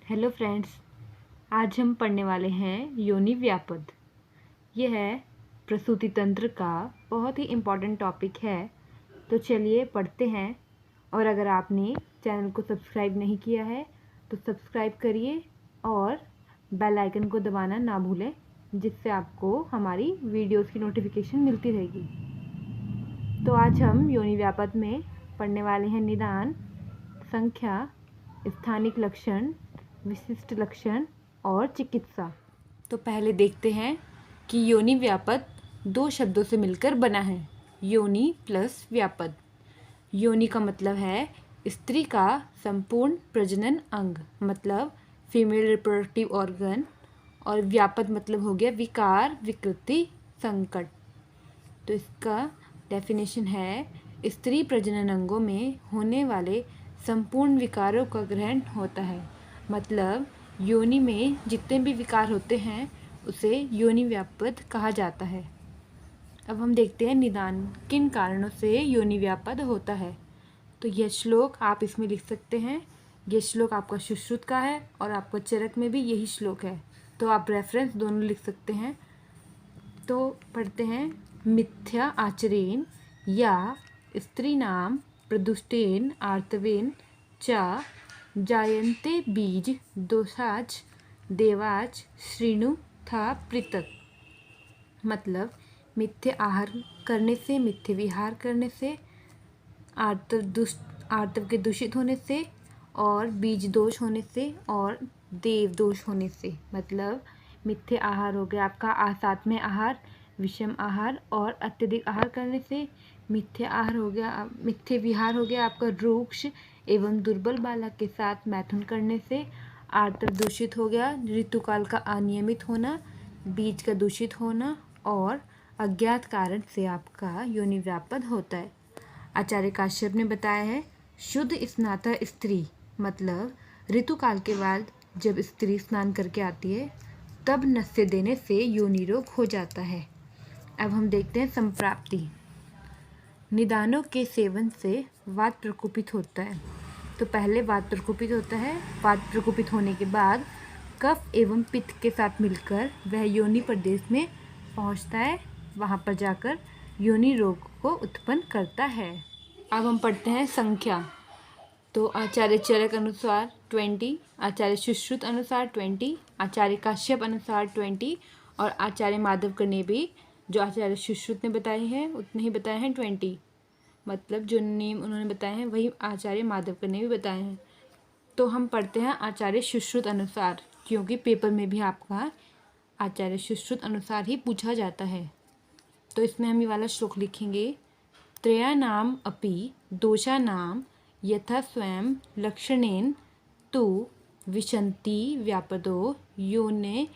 Hello friends, आज हम पढ़ने वाले हैं योनि व्यापद। यह है प्रसूति तंत्र का बहुत ही इम्पॉर्टेंट टॉपिक है। तो चलिए पढ़ते हैं। और अगर आपने चैनल को सब्सक्राइब नहीं किया है तो सब्सक्राइब करिए और बेल आइकन को दबाना ना भूलें, जिससे आपको हमारी वीडियोस की नोटिफिकेशन मिलती रहेगी। तो आज हम योनि व्यापद में पढ़ने वाले हैं निदान, संख्या, स्थानिक लक्षण, विशिष्ट लक्षण और चिकित्सा। तो पहले देखते हैं कि योनि व्यापद दो शब्दों से मिलकर बना है, योनि प्लस व्यापद। योनि का मतलब है स्त्री का संपूर्ण प्रजनन अंग, मतलब फीमेल रिप्रोडक्टिव ऑर्गन, और व्यापद मतलब हो गया विकार, विकृति, संकट। तो इसका डेफिनेशन है स्त्री प्रजनन अंगों में होने वाले संपूर्ण विकारों का ग्रहण होता है। मतलब योनि में जितने भी विकार होते हैं उसे योनि व्यापद कहा जाता है। अब हम देखते हैं निदान, किन कारणों से योनि व्यापद होता है। तो यह श्लोक आप इसमें लिख सकते हैं। यह श्लोक आपका सुश्रुत का है और आपका चरक में भी यही श्लोक है, तो आप रेफरेंस दोनों लिख सकते हैं। तो पढ़ते हैं, मिथ्या आचरेण या स्त्रीणाम प्रदुष्टेन आर्तवेन च जायन्ते बीज दोषाच देवाच श्रीणु था पृथक। मतलब मिथ्य आहार करने से, मिथ्य विहार करने से, आर्तव के दूषित होने से, और बीज दोष होने से, और देव दोष होने से। मतलब मिथ्य आहार हो गया आपका असात्म्य आहार, विषम आहार और अत्यधिक आहार करने से। मिथ्य आहार हो गया, मिथ्य विहार हो गया आपका रूक्ष एवं दुर्बल बालक के साथ मैथुन करने से। आर्तव दूषित हो गया ऋतुकाल का अनियमित होना, बीज का दूषित होना, और अज्ञात कारण से आपका योनि व्यापद होता है। आचार्य काश्यप ने बताया है, शुद्ध स्नाता स्त्री, मतलब ऋतुकाल के बाद जब स्त्री स्नान करके आती है तब नस्य देने से योनि रोग हो जाता है। अब हम देखते हैं संप्राप्ति। निदानों के सेवन से वात प्रकोपित होता है। तो पहले वात प्रकोपित होता है, वात प्रकोपित होने के बाद कफ एवं पित्त के साथ मिलकर वह योनि प्रदेश में पहुंचता है, वहां पर जाकर योनि रोग को उत्पन्न करता है। अब हम पढ़ते हैं संख्या। तो आचार्य चरक अनुसार 20, आचार्य सुश्रुत अनुसार 20, आचार्य काश्यप अनुसार 20, और आचार्य माधवकर ने भी जो आचार्य सुश्रुत ने बताए हैं उतने ही बताए हैं 20। मतलब जो नेम उन्होंने बताए हैं वही आचार्य माधवकर ने भी बताए हैं। तो हम पढ़ते हैं आचार्य सुश्रुत अनुसार, क्योंकि पेपर में भी आपका आचार्य सुश्रुत अनुसार ही पूछा जाता है। तो इसमें हम ये वाला श्लोक लिखेंगे, त्रयाणाम अपि दोषानाम यथा स्वयं लक्षणेन तु विशन्ति व्यापदो योने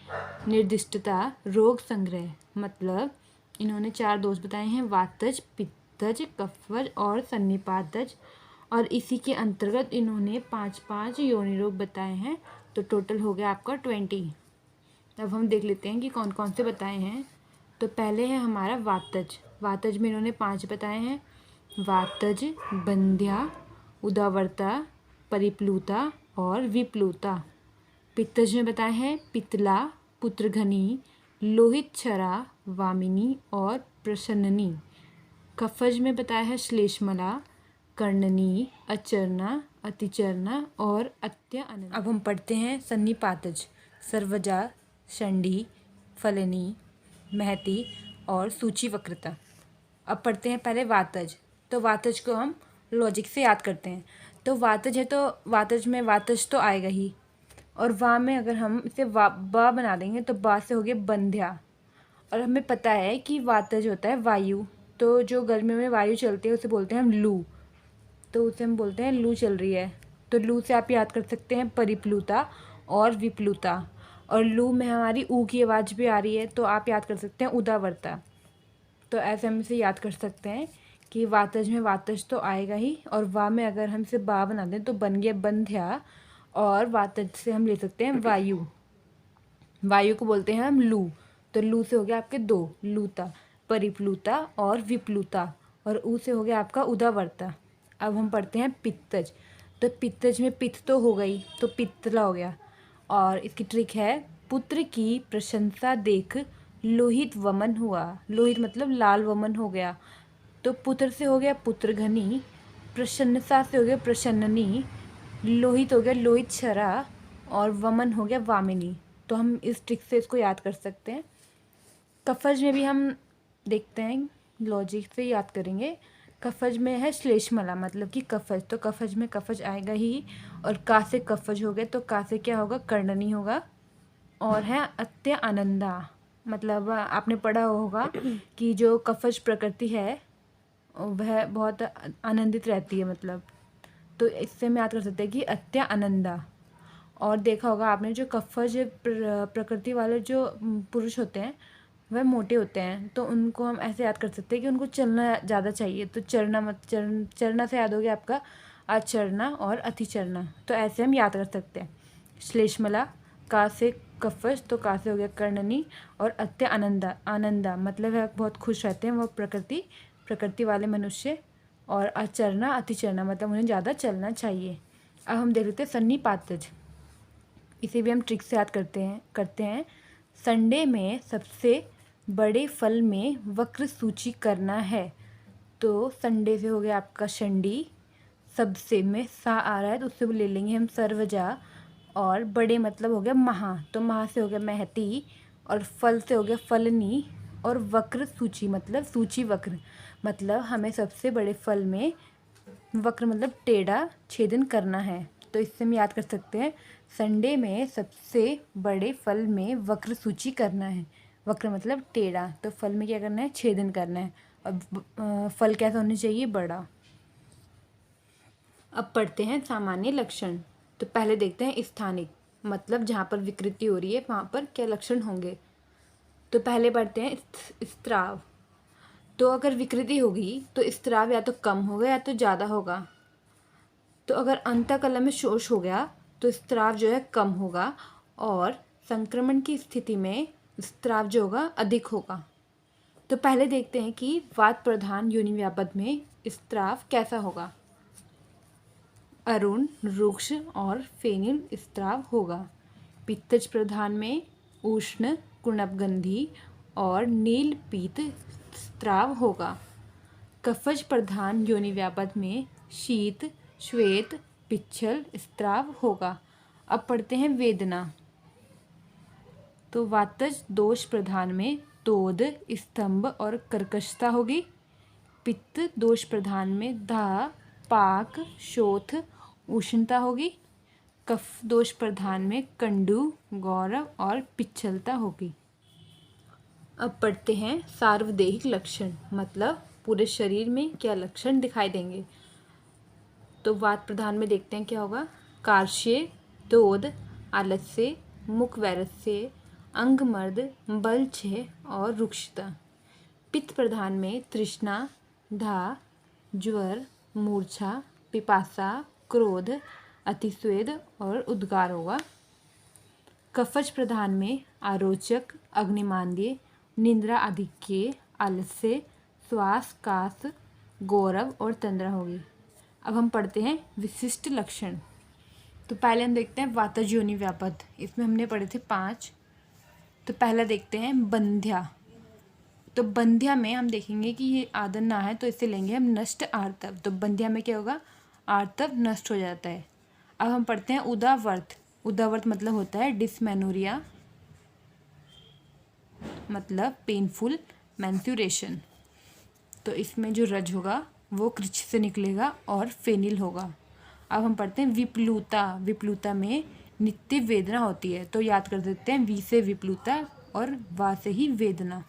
निर्दिष्टता रोग संग्रह। मतलब इन्होंने 4 दोष बताए हैं, वातज, पित्तज, कफज और सन्निपातज, और इसी के अंतर्गत इन्होंने 5 योनि रोग बताए हैं। तो टोटल हो गया आपका 20। अब हम देख लेते हैं कि कौन कौन से बताए हैं। तो पहले है हमारा वातज। वातज में इन्होंने 5 बताए हैं, वातज, बंध्या, उदावर्ता, परिप्लुता और विप्लुता। पित्तज में बताए हैं पितला, पुत्रघनी, लोहित क्षरा, वामिनी और प्रसन्ननी। कफज में बताया है श्लेष्मला, कर्णनी, अचरना, अतिचरना और अत्य अनन। अब हम पढ़ते हैं सन्निपातज, सर्वजा, शंडी, फलनी, महती और सूची वक्रता। अब पढ़ते हैं पहले वातज। तो वातज को हम लॉजिक से याद करते हैं। तो वातज है तो वातज में वातज तो आएगा ही, और वा में अगर हम इसे वा बा बना देंगे तो बा से हो गया बंध्या। और हमें पता है कि वातज होता है वायु, तो जो गर्मियों में वायु चलती है उसे बोलते हैं हम लू, तो उसे हम बोलते हैं लू चल रही है। तो लू से आप याद कर सकते हैं परिप्लुता और विप्लुता, और लू में हमारी ऊ की आवाज़ भी आ रही है तो आप याद कर सकते हैं उदावर्ता। तो ऐसे हम इसे याद कर सकते हैं कि वातज में वातज तो आएगा ही, और वा में अगर हम इसे बा बना दें तो बन गया बंध्या, और वातज से हम ले सकते हैं वायु। वायु को बोलते हैं हम लू, तो लू से हो गया आपके 2, लूता, परिप्लुता और विप्लुता, और ऊ से हो गया आपका उदावर्ता। अब हम पढ़ते हैं पित्तज। तो पित्तज में पित्त तो हो गई तो पित्तला हो गया। और इसकी ट्रिक है, पुत्र की प्रशंसा देख लोहित वमन हुआ। लोहित मतलब लाल वमन हो गया। तो पुत्र से हो गया पुत्रघनी, प्रशंसा से हो गया प्रसन्ननी, लोहित हो गया लोहित छरा, और वमन हो गया वामिनी। तो हम इस ट्रिक से इसको याद कर सकते हैं। कफज में भी हम देखते हैं, लॉजिक से याद करेंगे। कफज में है श्लेषमला मतलब कि कफज, तो कफज में कफज आएगा ही। और का से कफज हो गए तो का से क्या होगा, कर्णनी होगा। और है अत्य आनंदा, मतलब आपने पढ़ा होगा कि जो कफज प्रकृति है वह बहुत आनंदित रहती है, मतलब तो इससे हम याद कर सकते हैं कि अत्य आनंदा। और देखा होगा आपने, जो कफज प्रकृति वाले जो पुरुष होते हैं वह मोटे होते हैं, तो उनको हम ऐसे याद कर सकते हैं कि उनको चलना ज़्यादा चाहिए। तो चरना से याद हो गया आपका आचरना और अतिचरना, तो ऐसे हम याद कर सकते हैं। श्लेषमला, का से कफज तो का से हो गया कर्णनी, और अत्य आनंदा मतलब है बहुत खुश रहते हैं वो प्रकृति वाले मनुष्य। और आचरना अतिचरना मतलब उन्हें ज़्यादा चलना चाहिए। अब हम देख लेते हैं सन्निपातज, इसे भी हम ट्रिक से याद करते हैं। संडे में सबसे बड़े फल में वक्र सूची करना है। तो संडे से हो गया आपका शंडी, सबसे में सा आ रहा है तो उससे भी ले लेंगे हम सर्वजा। और बड़े मतलब हो गया महा, तो महा से हो गया महती, और फल से हो गया फलनी, और वक्र सूची मतलब सूची वक्र, मतलब हमें सबसे बड़े फल में वक्र मतलब टेढ़ा छेदन करना है। तो इससे हम याद कर सकते हैं, संडे में सबसे बड़े फल में वक्र सूची करना है। वक्र मतलब टेढ़ा, तो फल में क्या करना है, छेदन करना है। अब फल कैसा होना चाहिए, बड़ा। अब पढ़ते हैं सामान्य लक्षण। तो पहले देखते हैं स्थानिक, मतलब जहाँ पर विकृति हो रही है वहाँ पर क्या लक्षण होंगे। तो पहले पढ़ते हैं स्त्राव। तो अगर विकृति होगी तो स्त्राव या तो कम होगा या तो ज़्यादा होगा। तो अगर अंतःकलन में शोष हो गया तो स्त्राव जो है कम होगा, और संक्रमण की स्थिति में स्त्राव जो होगा अधिक होगा। तो पहले देखते हैं कि वात प्रधान योनि व्यापद में स्त्राव कैसा होगा। अरुण, रुक्ष और फेनिल स्त्राव होगा। पित्तज प्रधान में उष्ण, कुणपगंधी और नील पीत स्त्राव होगा। कफज प्रधान योनि व्यापद में शीत, श्वेत, पिच्छल स्त्राव होगा। अब पढ़ते हैं वेदना। तो वातज दोष प्रधान में तोद, स्तंभ और कर्कशता होगी। पित्त दोष प्रधान में दाह, पाक, शोथ, उष्णता होगी। कफ दोष प्रधान में कंडू, गौरव और पिच्छलता होगी। अब पढ़ते हैं सार्वदेहिक लक्षण, मतलब पूरे शरीर में क्या लक्षण दिखाई देंगे। तो वात प्रधान में देखते हैं क्या होगा, कार्श्य, तोद, आलस्य, मुख वैरस्य, अंगमर्द, बल क्षय और रुक्षता। पित्त प्रधान में तृष्णा, धा, ज्वर, मूर्छा, पिपासा, क्रोध, अतिस्वेद और उद्गार होगा। कफज प्रधान में आरोचक, अग्निमांद्य, निद्रा आधिक्य, आलस्य, श्वास, कास, गौरव और तंद्रा होगी। अब हम पढ़ते हैं विशिष्ट लक्षण। तो पहले हम देखते हैं वातज योनि व्यापद, इसमें हमने पढ़े थे 5। तो पहला देखते हैं बंध्या। तो बंध्या में हम देखेंगे कि ये आदन ना है तो इसे लेंगे हम नष्ट आर्तव। तो बंध्या में क्या होगा, आर्तव नष्ट हो जाता है। अब हम पढ़ते हैं उदावर्त। उदावर्त मतलब होता है डिसमेनोरिया, मतलब पेनफुल मेंस्ट्रुएशन। तो इसमें जो रज होगा वो कृच्छ से निकलेगा और फेनिल होगा। अब हम पढ़ते हैं विप्लुता। विप्लुता में नित्य वेदना होती है, तो याद कर देते हैं वी से विप्लुता और वा से ही वेदना।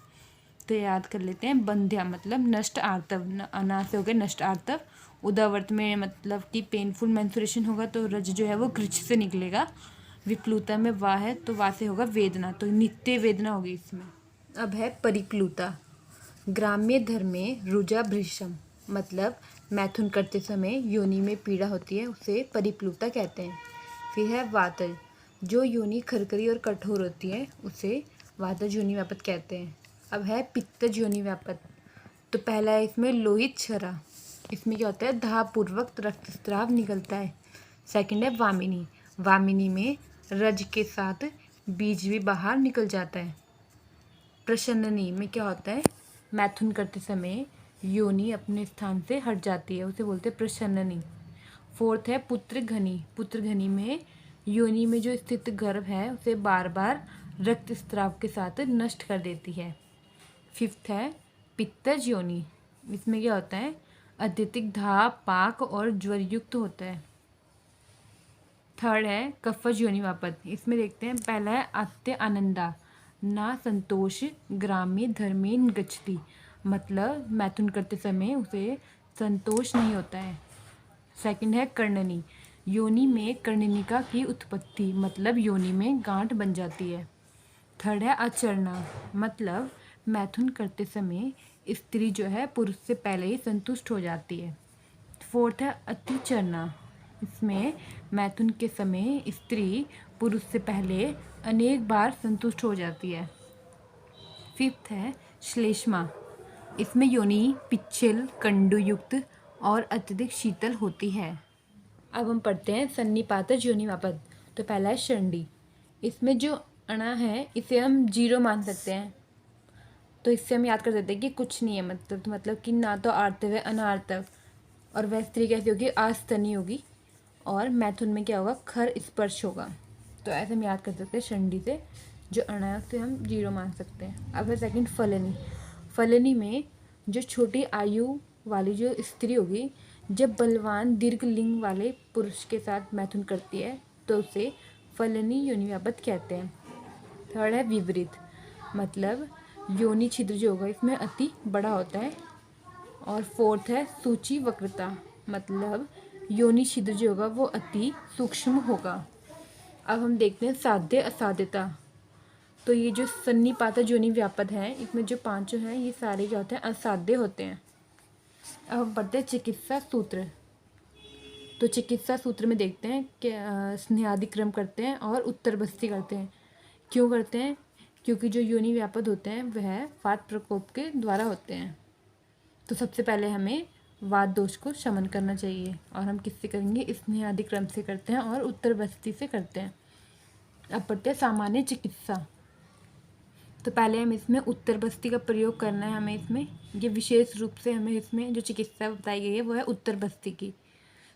तो याद कर लेते हैं बंध्या मतलब नष्ट आर्तव, अना से हो गया नष्ट आर्तव। उदावर्त में मतलब कि पेनफुल मेंस्ट्रुएशन होगा तो रज जो है वो कृच्छ से निकलेगा। विप्लुता में वा है तो वा से होगा वेदना, तो नित्य वेदना होगी इसमें। अब है परिप्लुता। ग्राम्य धर्म में रुजा भृशम मतलब मैथुन करते समय योनि में पीड़ा होती है, उसे परिप्लुता कहते हैं। फिर है वातज, जो योनि खरखरी और कठोर होती है उसे वातज योनि व्यापद कहते हैं। अब है पित्तज योनि व्यापद। तो पहला है इसमें लोहित क्षरा, इसमें क्या होता है, दाहपूर्वक रक्तस्राव निकलता है। सेकंड है वामिनी। वामिनी में रज के साथ बीज भी बाहर निकल जाता है। प्रशननी में क्या होता है, मैथुन करते समय योनि अपने स्थान से हट जाती है, उसे बोलते हैं प्रशननी। फोर्थ है पुत्रघनी। पुत्रघनी में योनि में जो स्थित गर्भ है उसे बार बार रक्त स्राव के साथ नष्ट कर देती है। फिफ्थ है पित्तज योनि। इसमें क्या होता है, अत्यधिक धाप, पाक और ज्वर युक्त होता है। थर्ड है कफज योनि वापद। इसमें देखते हैं, पहला है अत्य आनंदा ना संतोष ग्राम्य धर्मे गच्छति, मतलब मैथुन करते समय उसे संतोष नहीं होता है। सेकंड है कर्णनी। योनि में कर्णनिका की उत्पत्ति, मतलब योनि में गांठ बन जाती है। थर्ड है अचरना, मतलब मैथुन करते समय स्त्री जो है पुरुष से पहले ही संतुष्ट हो जाती है। फोर्थ है अतिचरना। इसमें मैथुन के समय स्त्री पुरुष से पहले अनेक बार संतुष्ट हो जाती है। फिफ्थ है श्लेष्मा। इसमें योनि पिच्छल कंडुयुक्त और अत्यधिक शीतल होती है। अब हम पढ़ते हैं सन्निपातज योनि वापद। तो पहला है शंडी। इसमें जो अणा है इसे हम 0 मान सकते हैं, तो इससे हम याद कर सकते हैं कि कुछ नहीं है, मतलब कि ना तो आर्तव है अनार्तव, और वह स्त्री कैसी होगी, आस्तनी होगी, और मैथुन में क्या होगा, खर स्पर्श होगा। तो ऐसे हम याद कर सकते हैं शंडी से जो अणा है उसे हम 0 मान सकते हैं। अब है सेकंड फलनी। फलनी में जो छोटी आयु वाली जो स्त्री होगी, जब बलवान दीर्घ लिंग वाले पुरुष के साथ मैथुन करती है तो उसे फलनी योनि व्यापत कहते हैं। थर्ड है विपरीत, मतलब योनि छिद्र जो होगा इसमें अति बड़ा होता है। और फोर्थ है सूची वक्रता, मतलब योनि छिद्र जो होगा वो अति सूक्ष्म होगा। अब हम देखते हैं साध्य असाध्यता। तो ये जो सन्निपातज योनि व्यापद है, इसमें जो पांचों हैं ये सारे क्या होते हैं, असाध्य होते हैं। अब हम पढ़ते हैं चिकित्सा सूत्र। तो चिकित्सा सूत्र में देखते हैं कि स्नेहादिक्रम करते हैं और उत्तर बस्ती करते हैं। क्यों करते हैं, क्योंकि जो योनि व्यापद होते हैं वह वात प्रकोप के द्वारा होते हैं। तो सबसे पहले हमें वात दोष को शमन करना चाहिए, और हम किससे करेंगे, स्नेहादिक्रम से करते हैं और उत्तर बस्ती से करते हैं। अब पढ़ते हैं सामान्य चिकित्सा। तो पहले हम इसमें उत्तर बस्ती का प्रयोग करना है हमें इसमें, ये विशेष रूप से हमें इसमें जो चिकित्सा बताई गई है वो है उत्तर बस्ती की।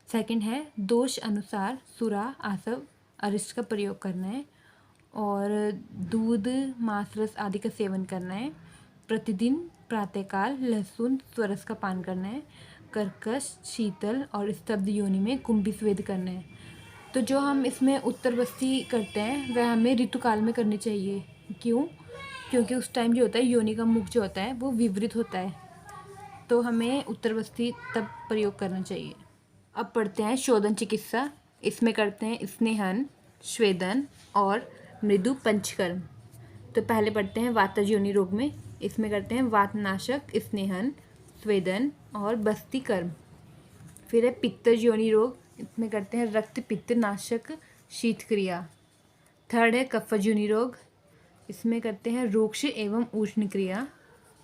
सेकंड है दोष अनुसार सुरा आसव अरिष्ट का प्रयोग करना है, और दूध मांस रस आदि का सेवन करना है। प्रतिदिन प्रातःकाल लहसुन स्वरस का पान करना है। कर्कश शीतल और स्तब्ध योनि में कुंभी स्वेद करना है। तो जो हम इसमें उत्तर बस्ती करते हैं वह हमें ऋतुकाल में करनी चाहिए। क्यों, क्योंकि उस टाइम जो होता है योनि का मुख जो होता है वो विवृत होता है, तो हमें उत्तर बस्ती तब प्रयोग करना चाहिए। अब पढ़ते हैं शोधन चिकित्सा। इसमें करते हैं स्नेहन, स्वेदन और मृदु पंचकर्म। तो पहले पढ़ते हैं वातज योनि रोग में, इसमें करते हैं वातनाशक, स्नेहन, स्वेदन और बस्ती कर्म। फिर है पित्तज योनि रोग, इसमें करते हैं रक्त पित्त नाशक शीत क्रिया। थर्ड है कफज योनि रोग, इसमें करते हैं रूक्ष एवं उष्ण क्रिया।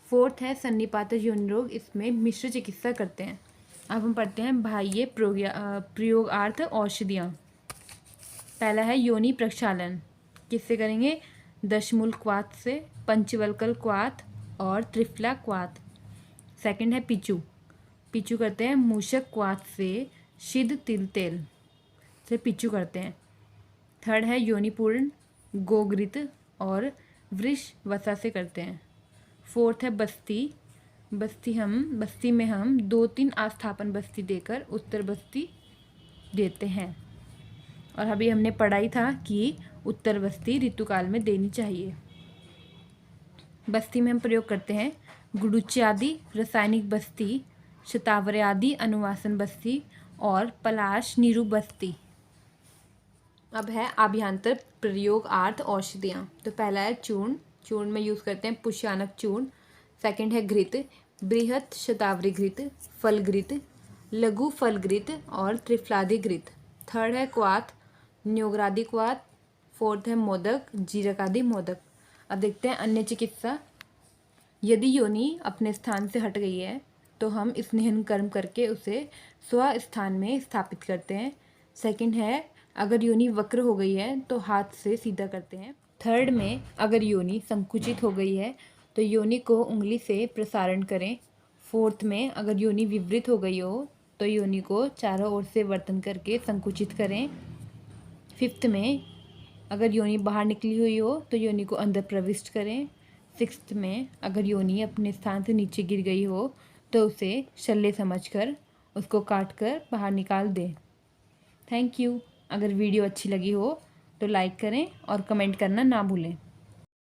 फोर्थ है सन्निपातज योनि रोग, इसमें मिश्र चिकित्सा करते हैं। अब हम पढ़ते हैं बाह्य प्रयोगार्थ औषधियाँ। पहला है योनि प्रक्षालन, किससे करेंगे, दशमूल क्वाथ से, पंचवल्कल क्वाथ और त्रिफला क्वाथ। सेकंड है पिचू, पिचू करते हैं मूषक क्वाथ से, सिद्ध तिल तेल से पिचू करते हैं। थर्ड है योनिपूर्ण गोघृत और वृष वसा से करते हैं। फोर्थ है बस्ती, बस्ती में हम 2-3 आस्थापन बस्ती देकर उत्तर बस्ती देते हैं। और अभी हमने पढ़ा ही था कि उत्तर बस्ती ऋतुकाल में देनी चाहिए। बस्ती में हम प्रयोग करते हैं गुडुच्यादि रासायनिक बस्ती, शतावर्यादि अनुवासन बस्ती और पलाश नीरु बस्ती। अब है आभ्यंतर प्रयोगार्थ औषधियाँ। तो पहला है चूर्ण, चूर्ण में यूज़ करते हैं पुष्यानक चूर्ण। सेकंड है घृत, बृहत शतावरी घृत, फल घृत, लघु फल घृत और त्रिफलादि घृत। थर्ड है क्वाथ, न्योग्रादि क्वाथ। फोर्थ है मोदक, जीरकादि मोदक। अब देखते हैं अन्य चिकित्सा। यदि योनि अपने स्थान से हट गई है तो हम स्नेहन कर्म करके उसे स्वस्थान में स्थापित करते हैं। सेकंड है अगर योनि वक्र हो गई है तो हाथ से सीधा करते हैं। थर्ड में अगर योनि संकुचित हो गई है तो योनि को उंगली से प्रसारण करें। फोर्थ में अगर योनि विवृत हो गई हो तो योनि को चारों ओर से वर्तन करके संकुचित करें। फिफ्थ में अगर योनि बाहर निकली हुई हो तो योनि को अंदर प्रविष्ट करें। सिक्स्थ में अगर योनि अपने स्थान से नीचे गिर गई हो तो उसे शल्य समझकर उसको काट कर बाहर निकाल दें। Thank you. अगर वीडियो अच्छी लगी हो तो लाइक करें और कमेंट करना ना भूलें।